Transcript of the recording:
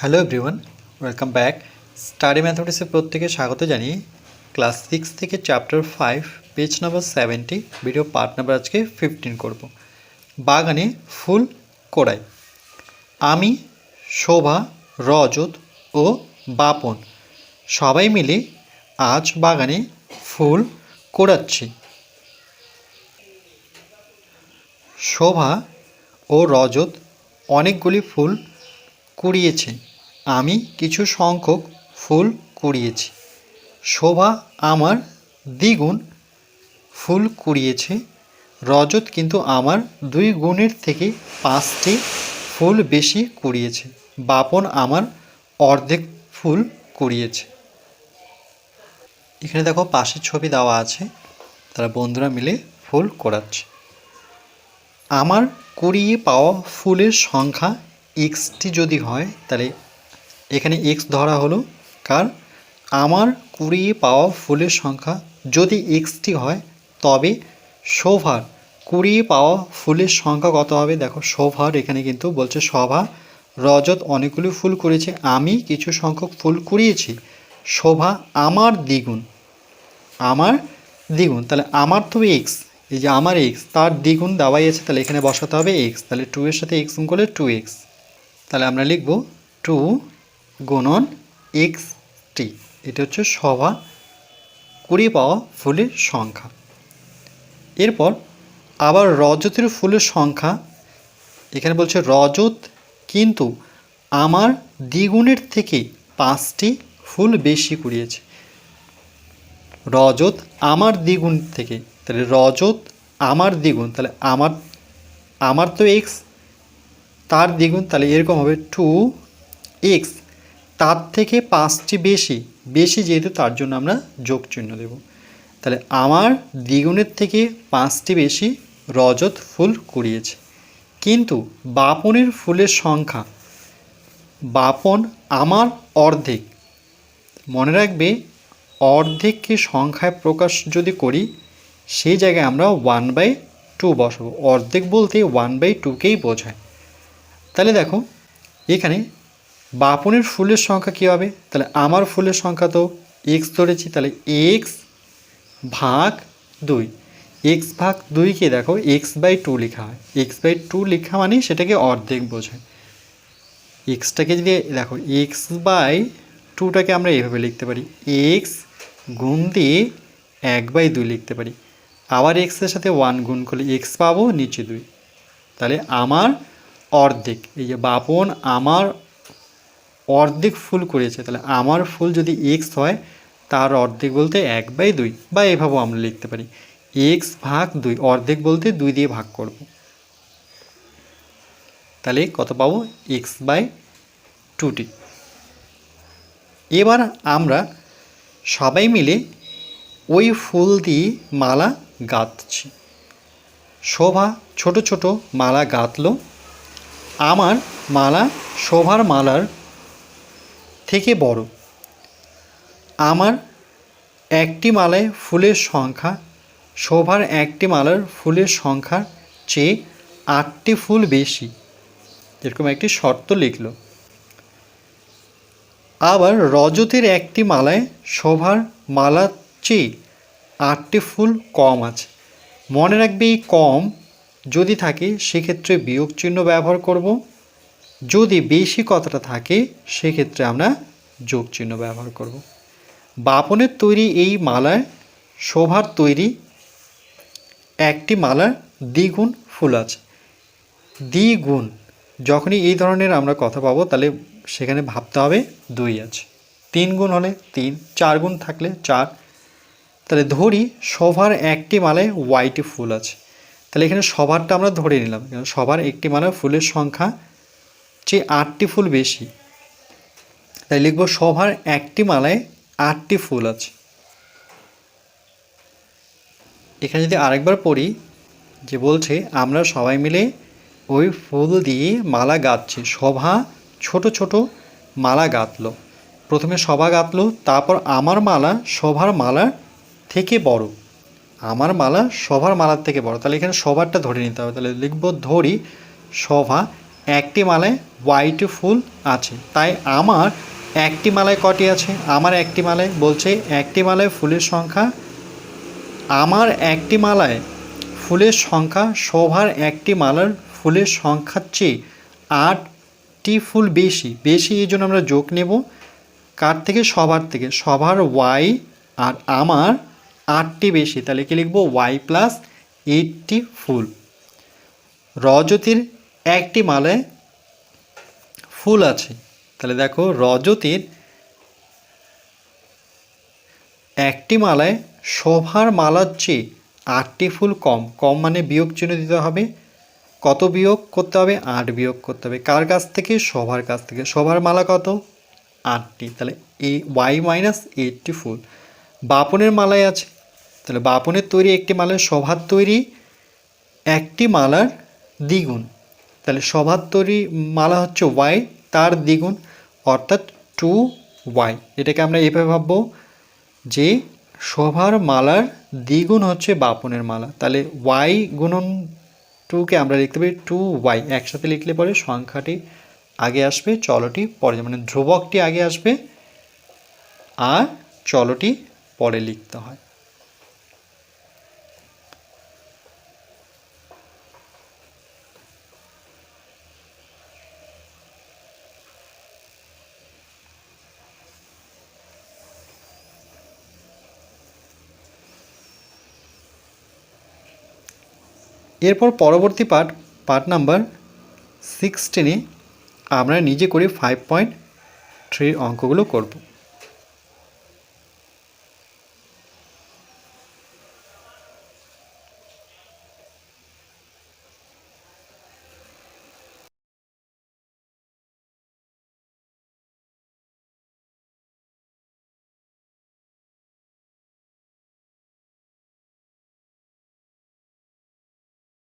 Hello everyone, welcome back. Study ম্যাথমেটিক্সে প্রত্যেকে স্বাগত জানিয়ে ক্লাস 6 থেকে chapter 5 page number 70 video part number আজকে 15 করব। বাগানে ফুল কোড়াই। আমি, শোভা, রজত ও বাপন সবাই মিলে আজ বাগানে ফুল কোড়াচ্ছি। শোভা ও রজত অনেকগুলি ফুল কুড়িয়েছে। আমি কিছু সংখ্যক ফুল কুড়িয়েছি। শোভা আমার দ্বিগুণ ফুল কুড়িয়েছে। রজত কিন্তু আমার 2 গুণের থেকে 5টি ফুল বেশি কুড়িয়েছে। বাপন আমার অর্ধেক ফুল কুড়িয়েছে। এখানে দেখো পাশের ছবি দেওয়া আছে, তারা বন্ধুরা মিলে ফুল কোড়াচ্ছে। আমার কুড়িয়ে পাওয়া ফুলের সংখ্যা এক্সটি যদি হয় তাহলে এখানে এক্স ধরা হলো, কারণ আমার কুড়িয়ে পাওয়া ফুলের সংখ্যা যদি এক্সটি হয় তবে শোভার কুড়িয়ে পাওয়া ফুলের সংখ্যা কত হবে। দেখো শোভার এখানে কিন্তু বলছে শোভা রজত অনেকগুলো ফুল কুড়িয়েছে, আমি কিছু সংখ্যক ফুল কুড়িয়েছি। শোভা আমার দ্বিগুণ, তাহলে আমার তো এক্স, এই যে আমার এক্স তার দ্বিগুণ দেওয়াই আছে, তাহলে এখানে বসাতে হবে এক্স। তাহলে 2 এর সাথে এক্স গুণ করলে 2x। তাহলে আমরা লিখব 2 গুণন এক্স টি। এটা হচ্ছে শোভা কুড়িয়ে পাওয়া ফুলের সংখ্যা। এরপর আবার রজতের ফুলের সংখ্যা, এখানে বলছে রজত কিন্তু আমার দ্বিগুণের থেকে 5টি ফুল বেশি কুড়িয়েছে। রজত আমার দ্বিগুণ থেকে, তাহলে রজত আমার দ্বিগুণ, তাহলে আমার তো এক্স তার দ্বিগুণ, তাহলে এরকম হবে 2x। তার থেকে 5টি বেশি যেহেতু তার জন্য আমরা যোগ চিহ্ন দেব। তাহলে আমার দ্বিগুণের থেকে 5টি বেশি রজত ফুল কুড়িয়েছে। কিন্তু বাপনের ফুলের সংখ্যা, বাপন আমার অর্ধেক। মনে রাখবে অর্ধেককে সংখ্যায় প্রকাশ যদি করি সেই জায়গায় আমরা 1/2 বসাবো। অর্ধেক বলতে 1/2কেই বোঝায়। তাহলে দেখো এখানে বাপনের ফুলের সংখ্যা কী হবে, তাহলে আমার ফুলের সংখ্যা তো এক্স ধরেছি, তাহলে এক্স ভাগ 2। এক্স ভাগ 2কে দেখো x/2 লেখা হয়। x/2 লেখা মানে সেটাকে অর্ধেক বোঝায়। এক্সটাকে যদি দেখো x/2টাকে আমরা এভাবে লিখতে পারি, এক্স গুণ দিয়ে 1/2 লিখতে পারি। আবার এক্সের সাথে 1 গুণ করলে এক্স পাবো, নিচে 2। তাহলে আমার অর্ধেক, এই যে বাপন আমার অর্ধেক ফুল করেছে, তাহলে আমার ফুল যদি এক্স হয় তার অর্ধেক বলতে 1/2, বা এভাবেও আমরা লিখতে পারি এক্স ভাগ 2। অর্ধেক বলতে 2 দিয়ে ভাগ করব, তাহলে কত পাবো x/2টি। এবার আমরা সবাই মিলে ওই ফুল দিয়ে মালা গাঁথছি। শোভা ছোট ছোট মালা গাঁথলো। আমার মালা শোভার মালার থেকে বড়। আমার একটি মালায় ফুলের সংখ্যা শোভার একটি মালার ফুলের সংখ্যার চেয়ে 8টি ফুল বেশি, এরকম একটি শর্ত লিখল। আবার রজতের একটি মালায় শোভার মালার চেয়ে 8টি ফুল কম আছে। মনে রাখবে এই কম যদি থাকে সেক্ষেত্রে বিয়োগ চিহ্ন ব্যবহার করব, যদি বেশি কথাটা থাকে সেক্ষেত্রে আমরা যোগ চিহ্ন ব্যবহার করব। বাপনের তৈরি এই মালায় শোভার তৈরি একটি মালার দ্বিগুণ ফুল আছে। দ্বিগুণ যখনই এই ধরনের আমরা কথা পাবো তাহলে সেখানে ভাবতে হবে 2 আছে। 3 গুণ হলে 3, 4 গুণ থাকলে 4। তাহলে ধরি শোভার একটি মালায় ওয়াইটি ফুল আছে, তাহলে এখানে সবারটা আমরা ধরে নিলাম। সবার একটি মালায় ফুলের সংখ্যা চেয়ে 8টি ফুল বেশি, তাই লিখব শোভার একটি মালায় 8টি ফুল আছে। এখানে যদি আরেকবার পড়ি, যে বলছে আমরা সবাই মিলে ওই ফুল দিয়ে মালা গাঁথছি। শোভা ছোট ছোট মালা গাঁথলো। প্রথমে শোভা গাঁথলো, তারপর আমার মালা শোভার মালার থেকে বড়। আমার মালা শোভার মালার থেকে বড়, তাহলে এখানে শোভারটা ধরে নিতে হবে। তাহলে লিখব ধরি শোভা একটি মালায় ওয়াইটি ফুল আছে, তাই আমার একটি মালায় কটি আছে? আমার একটি মালায় বলছে একটি মালায় ফুলের সংখ্যা, আমার একটি মালায় ফুলের সংখ্যা শোভার একটি মালার ফুলের সংখ্যার চেয়ে 8টি ফুল বেশি। বেশি এই জন্য আমরা যোগ নেব কার থেকে? সবার থেকে। সবার ওয়াই আর আমার 8টি বেশি, তাহলে কি লিখব? ওয়াই প্লাস 8টি ফুল। রজতীর একটি মালায় ফুল আছে, তাহলে দেখো রজতীর একটি মালায় শোভার মালার চেয়ে 8টি ফুল কম। কম মানে বিয়োগ চিহ্ন দিতে হবে। কত বিয়োগ করতে হবে? 8 বিয়োগ করতে হবে। কার কাছ থেকে? শোভার কাছ থেকে। শোভার মালা কত? 8টি, তাহলে এই ওয়াই মাইনাস 8টি ফুল। বাপনের মালায় আছে, তাহলে বাপনের তৈরি একটি মালায় শোভার তৈরি একটি মালার দ্বিগুণ, তাহলে শোভার তৈরি মালা হচ্ছে ওয়াই, তার দ্বিগুণ অর্থাৎ 2y। এটাকে আমরা এভাবে ভাববো যে শোভার মালার দ্বিগুণ হচ্ছে বাপনের মালা, তাহলে y গুণন 2কে আমরা লিখতে পারি 2y। একসাথে লিখলে পরে সংখ্যাটি আগে আসবে, চলটি পরে, মানে ধ্রুবকটি আগে আসবে আর চলটি পরে লিখতে হয়। এরপর পরবর্তী পার্ট নাম্বার 16 আমরা নিজে করে 5.3 অঙ্কগুলো করব।